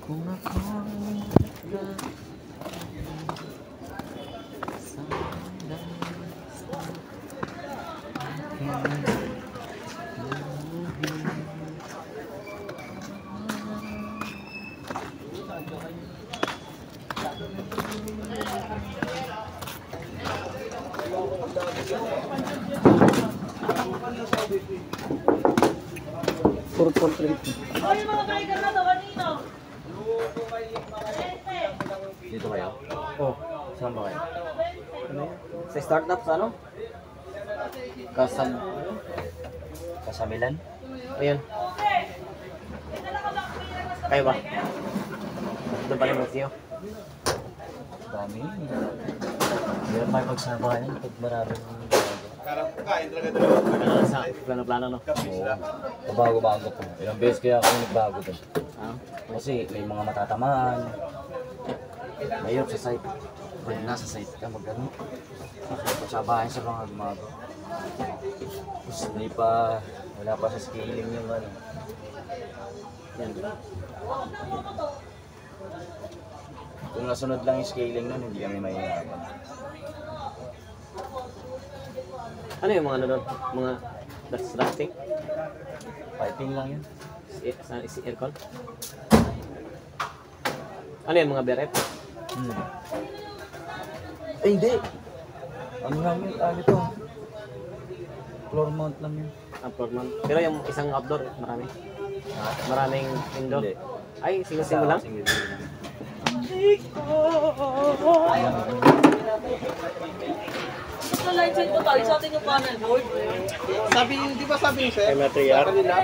Kung ako'y puro portrait. Ay, mga kaigan na to, kanino? Dito kayo? Oh, Saan ba kayo? ano yan? Sa startup sa ano? Kasamilan? Ayan. Kayo ba? Doon pala yung museo. Dami. Meron tayo pagsabayan pag maraming Plano-plano, no? oo. Bago-bago po. Ilang beses kaya ako nagbago doon. Ah, Kasi may mga matatamaan. Mahirap sa site. Pag nasa site ka mag-ano. Pagsabayan sa mga gumago. Tapos hindi pa, wala pa sa scaling yung ano. yan. Kung nasunod lang yung scaling nun, hindi kami mahirapan. Ano yung mga ano doon? Mga drafting? Piping lang yun. Si aircon? Ano yung mga beret? Eh, hindi. Ano lang yun? Ito. Floor mount lang yun. Floor mount. Pero yung isang outdoor, marami. Ha? Maraming indoor. Hindi. Ay, single-single lang? Single lang. Gusto light side ko tayo sa ating yung panel board. Sabi, di ba sabi niyo, sir? MTR. Sa kanila,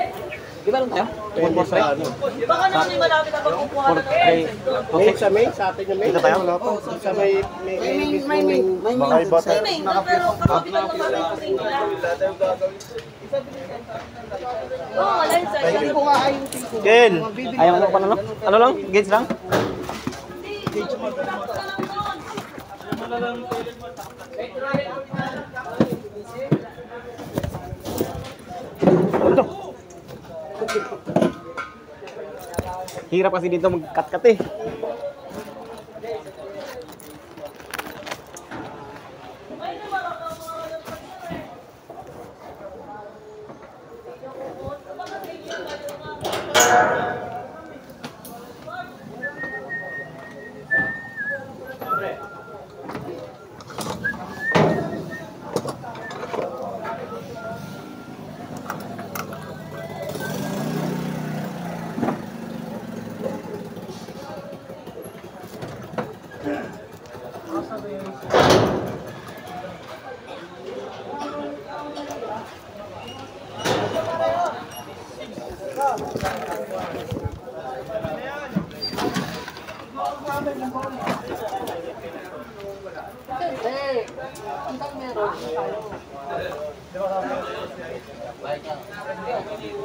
Di ba lang tayo? pwede sa ano. Baka naman yung malapit na pagkukuha na ng light side ko. May sa May, sa atin yung May. Dito tayo? Wala po. Sa may Baka iba tayo. May pero kapag iba naman yung ring nila. Oo, light side. Sabi ko nga ayun ko. Ken! Ayaw ano pa na, no? Ano lang? Gauge lang? Ito! Hirap kasi dito mag-cut-cut eh.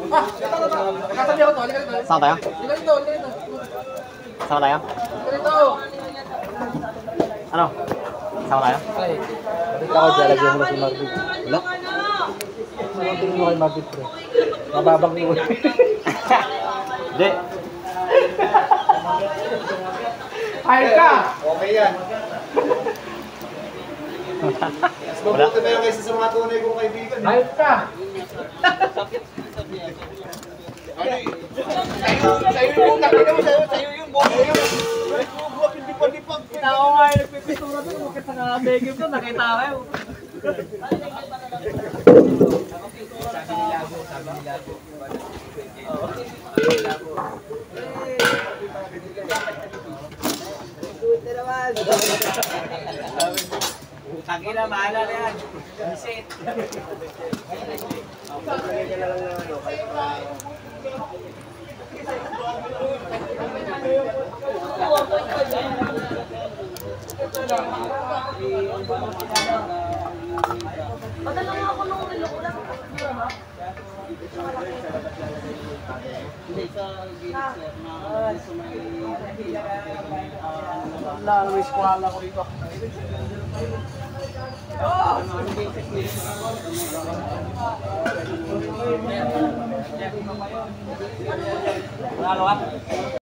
Nakasabi ako to, halika dito. Saan tayo? Halika dito, halika dito. Saan tayo? Halika dito. Ano? Saan tayo? Ay, balik ako, lalagyan mo na si Marvin. Wala? Tingin mo kay Marvin, pre. Mababang mo. Hindi. Ayun ka! Okay yan. Mas mabuti na yung kaysa sa mga tunay kong kaibigan. Ayun ka! Ano eh? Sa'yo yung nakita mo, sa'yo yung buhay yun. Huwag hindi pa lipag. Tao nga yung nagpipitura doon. Bakit sa nakabegim doon? Nakita ko yun. Tangin na, mahala na yan. Visit. Padala nga ako nung nilo ko lang. Wala, may squala ko dito. Wala,